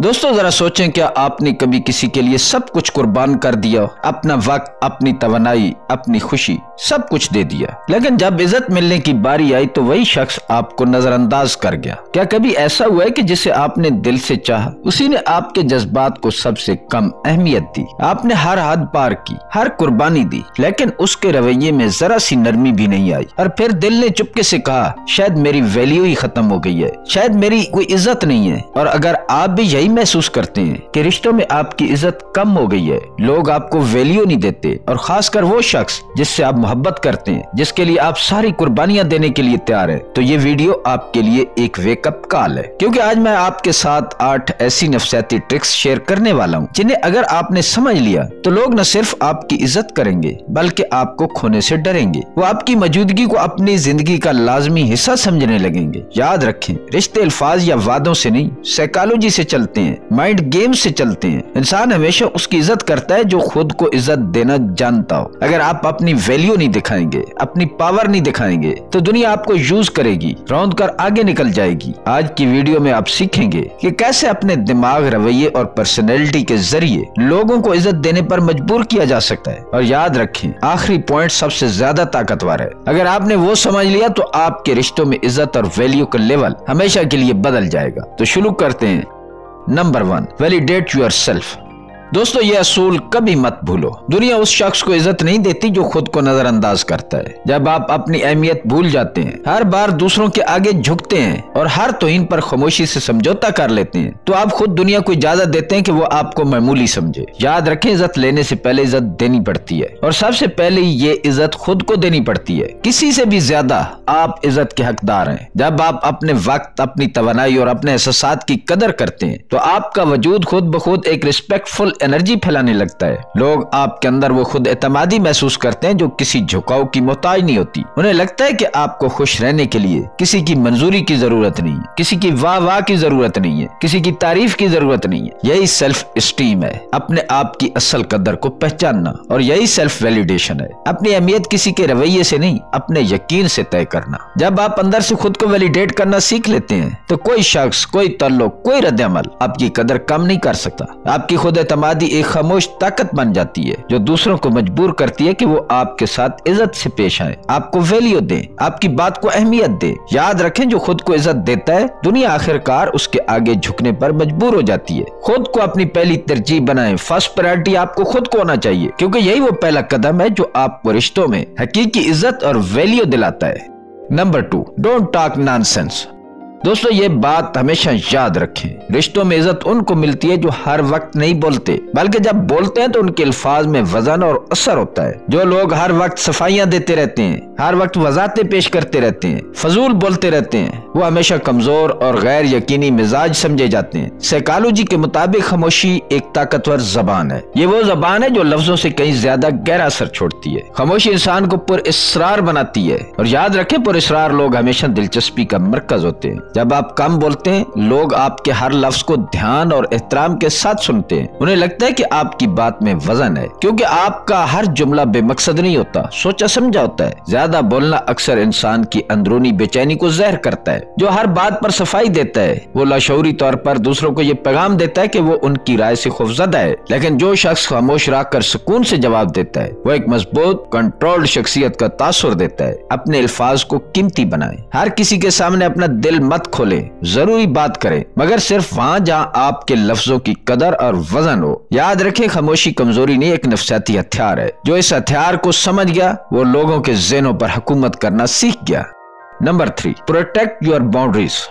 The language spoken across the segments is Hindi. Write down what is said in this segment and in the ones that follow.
दोस्तों जरा सोचें, क्या आपने कभी किसी के लिए सब कुछ कुर्बान कर दिया, अपना वक्त, अपनी तवनाई, अपनी खुशी, सब कुछ दे दिया, लेकिन जब इज्जत मिलने की बारी आई तो वही शख्स आपको नजरअंदाज कर गया। क्या कभी ऐसा हुआ है कि जिसे आपने दिल से चाहा उसी ने आपके जज्बात को सबसे कम अहमियत दी? आपने हर हद पार की, हर कुर्बानी दी, लेकिन उसके रवैये में जरा सी नरमी भी नहीं आई और फिर दिल ने चुपके से कहा, शायद मेरी वैल्यू ही खत्म हो गई है, शायद मेरी कोई इज्जत नहीं है। और अगर आप भी यही महसूस करते हैं कि रिश्तों में आपकी इज्जत कम हो गई है, लोग आपको वैल्यू नहीं देते, और खासकर वो शख्स जिससे आप मोहब्बत करते हैं, जिसके लिए आप सारी कुर्बानियां देने के लिए तैयार हैं, तो ये वीडियो आपके लिए एक वेकअप कॉल है। क्योंकि आज मैं आपके साथ 8 ऐसी नफसियाती ट्रिक्स शेयर करने वाला हूँ जिन्हें अगर आपने समझ लिया तो लोग न सिर्फ आपकी इज्जत करेंगे बल्कि आपको खोने से डरेंगे। वो आपकी मौजूदगी को अपनी जिंदगी का लाजमी हिस्सा समझने लगेंगे। याद रखें, रिश्ते अल्फाज या वादों से नहीं, साइकोलॉजी से चलते हैं, माइंड गेम से चलते हैं। इंसान हमेशा उसकी इज्जत करता है जो खुद को इज्जत देना जानता हो। अगर आप अपनी वैल्यू नहीं दिखाएंगे, अपनी पावर नहीं दिखाएंगे, तो दुनिया आपको यूज करेगी, रौंद कर आगे निकल जाएगी। आज की वीडियो में आप सीखेंगे कि कैसे अपने दिमाग, रवैये और पर्सनैलिटी के जरिए लोगों को इज्जत देने पर मजबूर किया जा सकता है। और याद रखें, आखिरी पॉइंट सबसे ज्यादा ताकतवर है। अगर आपने वो समझ लिया तो आपके रिश्तों में इज्जत और वैल्यू का लेवल हमेशा के लिए बदल जाएगा। तो शुरू करते हैं। Number 1, validate yourself. दोस्तों ये असूल कभी मत भूलो, दुनिया उस शख्स को इज्जत नहीं देती जो खुद को नजरअंदाज करता है। जब आप अपनी अहमियत भूल जाते हैं, हर बार दूसरों के आगे झुकते हैं और हर तौहीन पर खामोशी से समझौता कर लेते हैं, तो आप खुद दुनिया को इजाजत देते हैं कि वो आपको मामूली समझे। याद रखें, इज्जत लेने से पहले इज्जत देनी पड़ती है, और सबसे पहले ये इज्जत खुद को देनी पड़ती है। किसी से भी ज्यादा आप इज्जत के हकदार हैं। जब आप अपने वक्त, अपनी तवानाई और अपने एहसासात की कदर करते हैं तो आपका वजूद खुद ब खुद एक रिस्पेक्टफुल एनर्जी फैलाने लगता है। लोग आपके अंदर वो खुद एतमादी महसूस करते हैं जो किसी झुकाव की मोहताज नहीं होती। उन्हें लगता है कि आपको खुश रहने के लिए किसी की मंजूरी की जरूरत नहीं है, किसी की वाह वाह की जरूरत नहीं है, किसी की तारीफ की जरूरत नहीं है। यही सेल्फ स्टीम है, अपने आप की असल कदर को पहचानना, और यही सेल्फ वैलिडेशन है, अपनी अहमियत किसी के रवैये से नहीं, अपने यकीन से तय करना। जब आप अंदर से खुद को वैलिडेट करना सीख लेते हैं तो कोई शख्स, कोई तल्लुक, कोई रद्द-ए-अमल आपकी कदर कम नहीं कर सकता। आपकी खुद एतमादी एक खामोश ताकत बन जाती है जो दूसरों को मजबूर करती है कि वो आपके साथ इज्जत से पेश आए, आपको वैल्यू दें, आपकी बात को अहमियत दे। याद रखें, जो खुद को इज्जत देता है दुनिया आखिरकार उसके आगे झुकने पर मजबूर हो जाती है। खुद को अपनी पहली तरजीह बनाएं। फर्स्ट प्रायोरिटी आपको खुद को होना चाहिए, क्योंकि यही वो पहला कदम है जो आपको रिश्तों में हकीकी इज्जत और वैल्यू दिलाता है। Number 2, don't talk nonsense. दोस्तों ये बात हमेशा याद रखें, रिश्तों में इज्जत उनको मिलती है जो हर वक्त नहीं बोलते, बल्कि जब बोलते हैं तो उनके अल्फाज में वजन और असर होता है। जो लोग हर वक्त सफाइयां देते रहते हैं, हर वक्त वजाहतें पेश करते रहते हैं, फजूल बोलते रहते हैं, वो हमेशा कमजोर और गैर यकीनी मिजाज समझे जाते हैं। साइकोलॉजी के मुताबिक खामोशी एक ताकतवर जबान है। ये वो जबान है जो लफ्जों से कहीं ज्यादा गहरा असर छोड़ती है। खामोशी इंसान को पुरइस्रार बनाती है, और याद रखें, पुरइस्रार लोग हमेशा दिलचस्पी का मरकज होते हैं। जब आप कम बोलते हैं, लोग आपके हर लफ्ज को ध्यान और एहतराम के साथ सुनते हैं। उन्हें लगता है कि आपकी बात में वजन है, क्योंकि आपका हर जुमला बेमकसद नहीं होता, सोचा समझा होता है। ज्यादा बोलना अक्सर इंसान की अंदरूनी बेचैनी को ज़हर करता है। जो हर बात पर सफाई देता है वो लाशऊरी तौर पर दूसरों को ये पैगाम देता है कि वो उनकी राय से खौफजदा है, लेकिन जो शख्स खामोश रहकर सुकून से जवाब देता है वो एक मजबूत, कंट्रोल्ड शख्सियत का तासुर देता है। अपने अल्फाज को कीमती बनाएं। हर किसी के सामने अपना दिल मत खोलें, जरूरी बात करें, मगर सिर्फ वहाँ जहाँ आपके लफ्जों की कदर और वजन हो। याद रखें, खामोशी कमजोरी नहीं, एक नफसियाती हथियार है। जो इस हथियार को समझ गया वो लोगों के ज़हनों पर हुकूमत करना सीख गया। Number 3, protect your boundaries.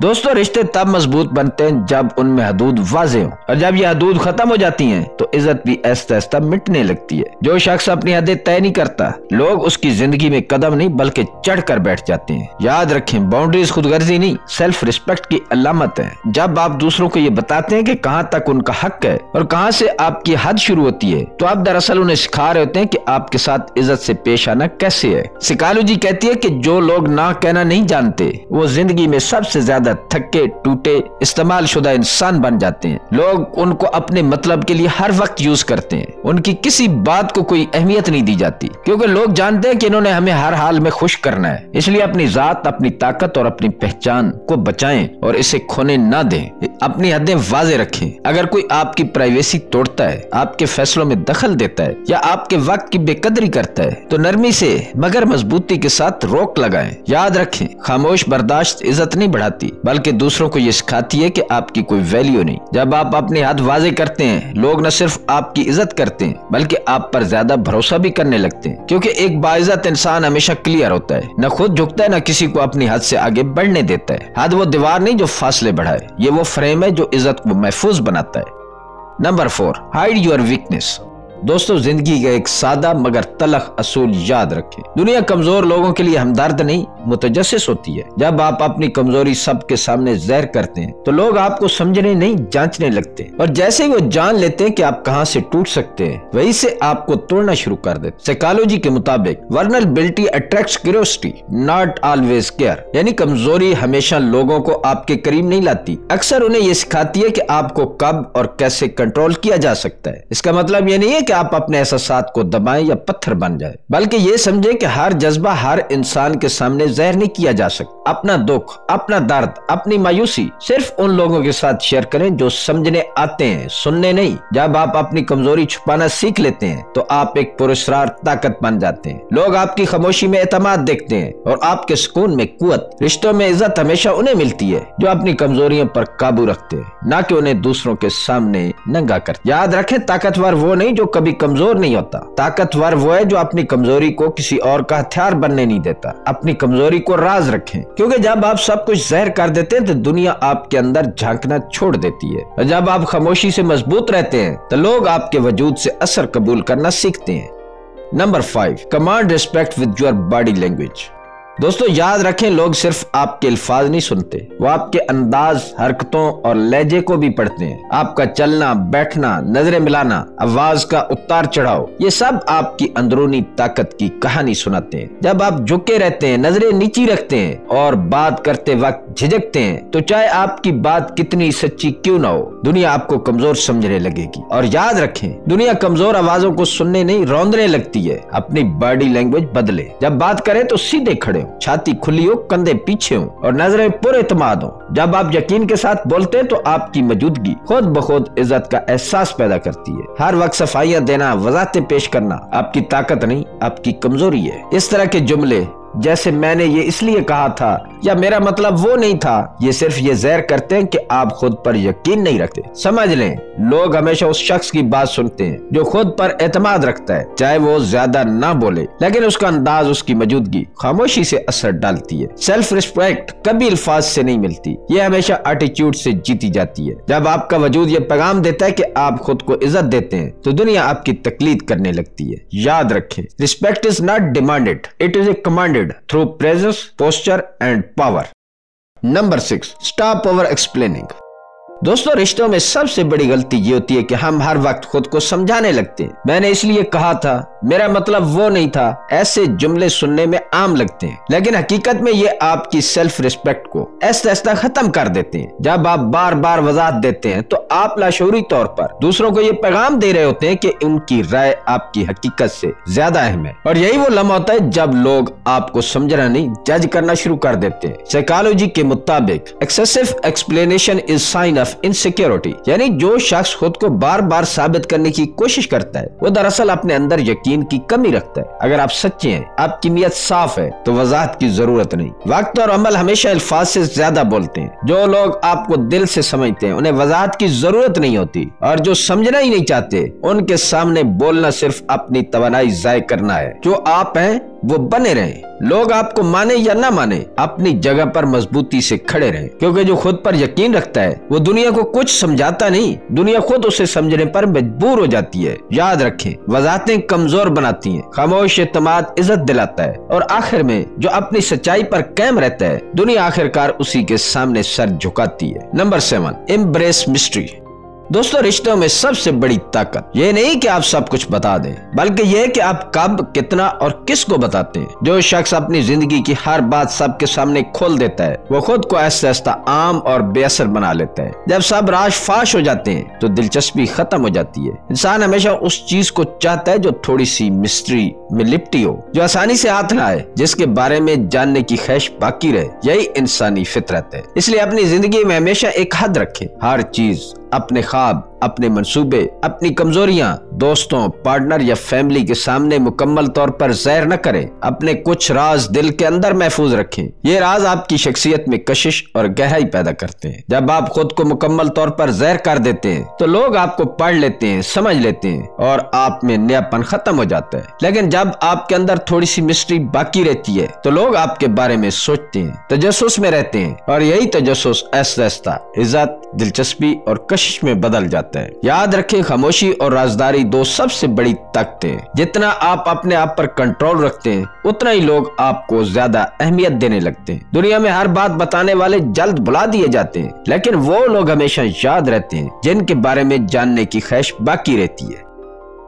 दोस्तों रिश्ते तब मजबूत बनते हैं जब उनमें हदूद वाज़ेह हो, और जब ये हदूद खत्म हो जाती हैं तो इज्जत भी आहिस्ता आहिस्ता मिटने लगती है। जो शख्स अपनी हदें तय नहीं करता, लोग उसकी जिंदगी में कदम नहीं बल्कि चढ़ कर बैठ जाते हैं। याद रखें, बाउंड्रीज खुदगर्जी नहीं, सेल्फ रिस्पेक्ट की अलामत है। जब आप दूसरों को ये बताते हैं कि कहाँ तक उनका हक है और कहाँ से आपकी हद शुरू होती है, तो आप दरअसल उन्हें सिखा रहे होते हैं कि आपके साथ इज्जत से पेश आना कैसे है। साइकोलॉजी कहती है कि जो लोग ना कहना नहीं जानते वो जिंदगी में सबसे ज्यादा ज्यादा थके टूटे इस्तेमाल शुदा इंसान बन जाते हैं। लोग उनको अपने मतलब के लिए हर वक्त यूज करते हैं। उनकी किसी बात को कोई अहमियत नहीं दी जाती, क्योंकि लोग जानते हैं कि इन्होंने हमें हर हाल में खुश करना है। इसलिए अपनी जात, अपनी ताकत और अपनी पहचान को बचाएं और इसे खोने ना दें। अपनी हदें वाज़े रखें। अगर कोई आपकी प्राइवेसी तोड़ता है, आपके फैसलों में दखल देता है या आपके वक्त की बेकदरी करता है तो नरमी से मगर मजबूती के साथ रोक लगाएं। याद रखें, खामोश बर्दाश्त इज्जत नहीं बढ़ाती, बल्कि दूसरों को ये सिखाती है कि आपकी कोई वैल्यू नहीं। जब आप अपनी हद वाज़े करते हैं, लोग न सिर्फ आपकी इज्जत करते हैं बल्कि आप पर ज्यादा भरोसा भी करने लगते हैं, क्योंकि एक बाइज्जत इंसान हमेशा क्लियर होता है, न खुद झुकता है न किसी को अपनी हद से आगे बढ़ने देता है। हद वो दीवार नहीं जो फासले बढ़ाए, ये वो फ्रेम है जो इज्जत को महफूज बनाता है। Number 4, hide your weakness. दोस्तों, जिंदगी का एक सादा मगर तलख असूल याद रखें। दुनिया कमजोर लोगों के लिए हमदर्द नहीं मुतजस्सिस होती है। जब आप अपनी कमजोरी सबके सामने ज़ाहिर करते हैं तो लोग आपको समझने नहीं जांचने लगते, और जैसे ही वो जान लेते हैं कि आप कहां से टूट सकते हैं, वहीं से आपको तोड़ना शुरू कर देते। साइकोलॉजी के मुताबिक vulnerability attracts curiosity, not always care. यानी कमजोरी हमेशा लोगों को आपके करीब नहीं लाती, अक्सर उन्हें ये सिखाती है कि आपको कब और कैसे कंट्रोल किया जा सकता है। इसका मतलब ये नहीं है कि आप अपने एहसासात को दबाएं या पत्थर बन जाए, बल्कि ये समझें कि हर जज्बा हर इंसान के सामने ज़ाहिर नहीं किया जा सकता। अपना दुख, अपना दर्द, अपनी मायूसी सिर्फ उन लोगों के साथ शेयर करें जो समझने आते हैं, सुनने नहीं। जब आप अपनी कमजोरी छुपाना सीख लेते हैं तो आप एक पुरस्कार ताकत बन जाते हैं। लोग आपकी खामोशी में एतमाद देखते हैं और आपके सुकून में कुव्वत। रिश्तों में इज्जत हमेशा उन्हें मिलती है जो अपनी कमजोरियों पर काबू रखते हैं, ना कि उन्हें दूसरों के सामने नंगा करते। याद रखें, ताकतवर वो नहीं जो कभी कमजोर नहीं होता, ताकतवर वो है जो अपनी कमजोरी को किसी और का हथियार बनने नहीं देता। अपनी कमजोरी को राज रखें, क्योंकि जब आप सब कुछ ज़ाहिर कर देते हैं तो दुनिया आपके अंदर झांकना छोड़ देती है, और जब आप खामोशी से मजबूत रहते हैं तो लोग आपके वजूद से असर कबूल करना सीखते हैं। Number 5, command respect with your body language. दोस्तों, याद रखें, लोग सिर्फ आपके अल्फाज नहीं सुनते, वो आपके अंदाज, हरकतों और लहजे को भी पढ़ते हैं। आपका चलना, बैठना, नजरें मिलाना, आवाज का उतार चढ़ाव, ये सब आपकी अंदरूनी ताकत की कहानी सुनाते हैं। जब आप झुके रहते हैं, नजरें नीची रखते हैं और बात करते वक्त झिझकते हैं, तो चाहे आपकी बात कितनी सच्ची क्यों ना हो, दुनिया आपको कमजोर समझने लगेगी। और याद रखें, दुनिया कमजोर आवाजों को सुनने नहीं, रौंदने लगती है। अपनी बॉडी लैंग्वेज बदले। जब बात करें तो सीधे खड़े, छाती खुली हो, कंधे पीछे हो और नजरें पूरे एतमाद हो। जब आप यकीन के साथ बोलते हैं तो आपकी मौजूदगी खुद ब खुद इज्जत का एहसास पैदा करती है। हर वक्त सफाइयां देना, वजाहतें पेश करना आपकी ताकत नहीं, आपकी कमजोरी है। इस तरह के जुमले जैसे मैंने ये इसलिए कहा था या मेरा मतलब वो नहीं था, ये सिर्फ ये ज़ाहिर करते हैं कि आप खुद पर यकीन नहीं रखते। समझ लें, लोग हमेशा उस शख्स की बात सुनते हैं जो खुद पर एतमाद रखता है, चाहे वो ज्यादा ना बोले, लेकिन उसका अंदाज, उसकी मौजूदगी खामोशी से असर डालती है। सेल्फ रिस्पेक्ट कभी अल्फाज से नहीं मिलती, ये हमेशा एटीट्यूड से जीती जाती है। जब आपका वजूद ये पैगाम देता है कि आप खुद को इज्जत देते हैं तो दुनिया आपकी तकलीद करने लगती है। याद रखें, respect is not demanded, it is a commanded through presence, posture and power. Number 6, stop over explaining. दोस्तों, रिश्तों में सबसे बड़ी गलती ये होती है कि हम हर वक्त खुद को समझाने लगते हैं। मैंने इसलिए कहा था, मेरा मतलब वो नहीं था, ऐसे जुमले सुनने में आम लगते हैं, लेकिन हकीकत में ये आपकी सेल्फ रिस्पेक्ट को ऐसा खत्म कर देते हैं। जब आप बार बार वजाहत देते हैं तो आप लाशऊरी तौर पर दूसरों को ये पैगाम दे रहे होते हैं कि उनकी राय आपकी हकीकत से ज्यादा अहम है। और यही वो लम्हा होता है जब लोग आपको समझना नहीं, जज करना शुरू कर देते हैं। साइकोलॉजी के मुताबिक excessive explanation is sine insecurity, यानी जो शख्स खुद को बार बार साबित करने की कोशिश करता है वो दरअसल अपने अंदर यकीन की कमी रखता है। अगर आप सच्चे हैं, आपकी नीयत साफ है, तो वजाहत की जरूरत नहीं। वक्त और अमल हमेशा अल्फाज से ज्यादा बोलते हैं। जो लोग आपको दिल से समझते हैं उन्हें वजाहत की जरूरत नहीं होती, और जो समझना ही नहीं चाहते उनके सामने बोलना सिर्फ अपनी तवानाई जाय करना है। जो आप हैं वो बने रहें, लोग आपको माने या ना माने, अपनी जगह पर मजबूती से खड़े रहें, क्योंकि जो खुद पर यकीन रखता है वो दुनिया को कुछ समझाता नहीं, दुनिया खुद उसे समझने पर मजबूर हो जाती है। याद रखें, वजाहतें कमजोर बनाती हैं, खामोश एतमाद इज्जत दिलाता है, और आखिर में जो अपनी सच्चाई पर कायम रहता है दुनिया आखिरकार उसी के सामने सर झुकाती है। Number 7, embrace mystery. दोस्तों, रिश्तों में सबसे बड़ी ताकत ये नहीं कि आप सब कुछ बता दें, बल्कि यह कि आप कब, कितना और किसको बताते हैं। जो शख्स अपनी जिंदगी की हर बात सबके सामने खोल देता है वो खुद को ऐसा आम और बेअसर बना लेता है। जब सब राज फाश हो जाते हैं तो दिलचस्पी खत्म हो जाती है। इंसान हमेशा उस चीज को चाहता है जो थोड़ी सी मिस्ट्री में लिपटी हो, जो आसानी से हाथ ना आए, जिसके बारे में जानने की ख्वाहिश बाकी रहे। यही इंसानी फितरत है। इसलिए अपनी जिंदगी में हमेशा एक हद रखें। हर चीज, अपने ख्वाब, अपने मंसूबे, अपनी कमजोरियां दोस्तों, पार्टनर या फैमिली के सामने मुकम्मल तौर पर ज़ाहिर न करें। अपने कुछ राज दिल के अंदर महफूज रखें। ये राज आपकी शख्सियत में कशिश और गहराई पैदा करते हैं। जब आप खुद को मुकम्मल तौर पर ज़ाहिर कर देते हैं तो लोग आपको पढ़ लेते हैं, समझ लेते हैं और आप में नयापन खत्म हो जाता है। लेकिन जब आपके अंदर थोड़ी सी मिस्ट्री बाकी रहती है तो लोग आपके बारे में सोचते हैं, तजस्सुस में रहते हैं और यही तजस्सुस आहिस्ता इज्जत, दिलचस्पी और कशिश में बदल जाता है। याद रखें, खामोशी और राजदारी दो सबसे बड़ी ताकतें हैं। जितना आप अपने आप पर कंट्रोल रखते हैं उतना ही लोग आपको ज्यादा अहमियत देने लगते हैं। दुनिया में हर बात बताने वाले जल्द भुला दिए जाते हैं, लेकिन वो लोग हमेशा याद रहते हैं जिनके बारे में जानने की ख्वाहिश बाकी रहती है।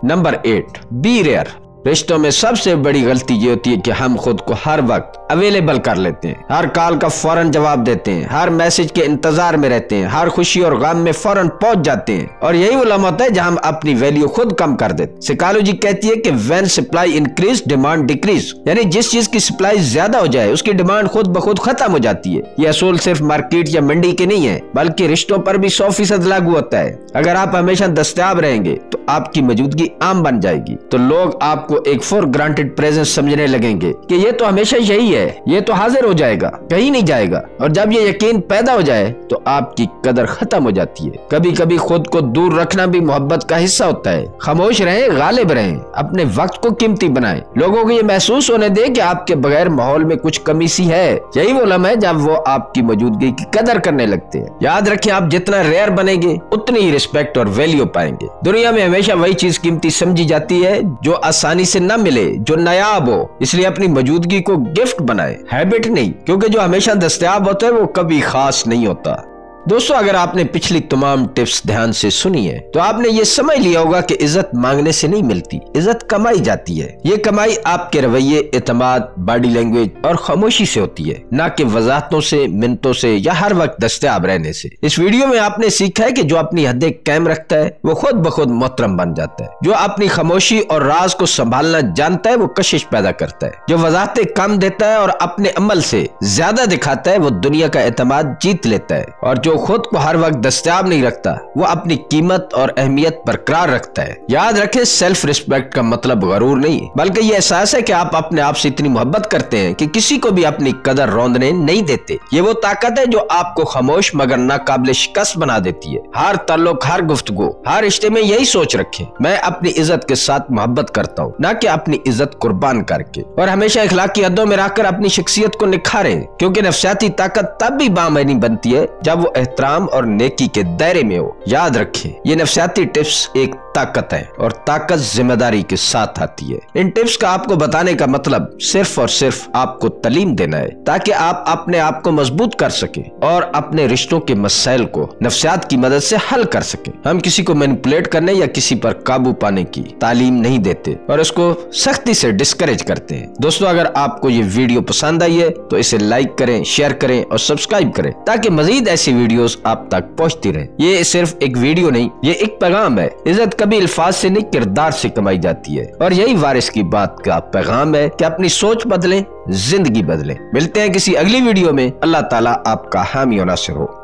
Number 8, be rare. रिश्तों में सबसे बड़ी गलती ये होती है कि हम खुद को हर वक्त अवेलेबल कर लेते हैं। हर कॉल का फौरन जवाब देते हैं, हर मैसेज के इंतजार में रहते हैं, हर खुशी और गम में फौरन पहुंच जाते हैं। और यही वो लम्हा होता है जहां हम अपनी वैल्यू खुद कम कर देते। साइकोलॉजी कहती है कि when supply increase demand decrease, यानी जिस चीज की सप्लाई ज्यादा हो जाए उसकी डिमांड खुद ब खुद खत्म हो जाती है। ये असूल सिर्फ मार्केट या मंडी के नहीं है, बल्कि रिश्तों पर भी 100% लागू होता है। अगर आप हमेशा दस्तयाब रहेंगे तो आपकी मौजूदगी आम बन जाएगी, तो लोग आपको एक फॉर ग्रांटेड प्रेजेंस समझने लगेंगे कि ये तो हमेशा यही है, ये तो हाजिर हो जाएगा, कहीं नहीं जाएगा। और जब ये यकीन पैदा हो जाए तो आपकी कदर खत्म हो जाती है। कभी कभी खुद को दूर रखना भी मोहब्बत का हिस्सा होता है। खामोश रहें, गालिब रहें, अपने वक्त को कीमती बनाएं। लोगों को ये महसूस होने दें कि आपके बगैर माहौल में कुछ कमी सी है। यही वो लम्हा है जब वो आपकी मौजूदगी की कदर करने लगते हैं। याद रखें, आप जितना रेयर बनेंगे उतनी ही रिस्पेक्ट और वैल्यू पाएंगे। दुनिया में हमेशा वही चीज कीमती समझी जाती है जो आसानी से न मिले, जो नायाब हो। इसलिए अपनी मौजूदगी को गिफ्ट बनाए, हैबिट नहीं, क्योंकि जो हमेशा दस्तयाब होता है वो कभी खास नहीं होता। दोस्तों, अगर आपने पिछली तमाम टिप्स ध्यान से सुनी है तो आपने ये समझ लिया होगा कि इज्जत मांगने से नहीं मिलती, इज्जत कमाई जाती है। ये कमाई आपके रवैये, एतमाद, बॉडी लैंग्वेज और खामोशी से होती है, न कि वजाहतों से, मिन्नतों से या हर वक्त दस्तयाब रहने से। इस वीडियो में आपने सीखा है कि जो अपनी हदें कायम रखता है वो खुद ब खुद मोहतरम बन जाता है। जो अपनी खामोशी और राज को संभालना जानता है वो कशिश पैदा करता है। जो वजाहतें कम देता है और अपने अमल से ज्यादा दिखाता है वो दुनिया का एतमाद जीत लेता है। और जो खुद को हर वक्त दस्तयाब नहीं रखता वो अपनी कीमत और अहमियत बरकरार रखता है। याद रखें, सेल्फ रिस्पेक्ट का मतलब गरूर नहीं, बल्कि ये एहसास है कि आप अपने आप से इतनी मोहब्बत करते हैं कि किसी को भी अपनी कदर रौंदने नहीं देते। ये वो ताकत है जो आपको खामोश मगर नाकाबिल शिकस्त बना देती है। हर ताल्लुक, हर गुफ्तगू, हर रिश्ते में यही सोच रखें, मैं अपनी इज्जत के साथ मोहब्बत करता हूँ, न कि अपनी इज्जत कुर्बान करके। और हमेशा इखलाकी हदों में रहकर अपनी शख्सियत को निखारें, क्योंकि नफ्सियाती ताकत तब भी बामानी बनती है जब वो एहतराम और नेकी के दायरे में हो। याद रखें, ये नफ्सियाती टिप्स एक ताकत है और ताकत जिम्मेदारी के साथ आती है। इन टिप्स का आपको बताने का मतलब सिर्फ और सिर्फ आपको तालीम देना है, ताकि आप अपने आप को मजबूत कर सके और अपने रिश्तों के मसाइल को नफ्सियात की मदद से हल कर सके। हम किसी को मैनिपुलेट करने या किसी पर काबू पाने की तालीम नहीं देते और इसको सख्ती से डिस्करेज करते हैं। दोस्तों, अगर आपको ये वीडियो पसंद आई है तो इसे लाइक करें, शेयर करें और सब्सक्राइब करें, ताकि मजीद ऐसी वीडियोस आप तक पहुंचती रहे। ये सिर्फ एक वीडियो नहीं, ये एक पैगाम है। इज्जत कभी अल्फाज से नहीं, किरदार से कमाई जाती है। और यही वारिस की बात का पैगाम है कि अपनी सोच बदलें, जिंदगी बदलें। मिलते हैं किसी अगली वीडियो में। अल्लाह ताला आपका हामी और नासिर हो।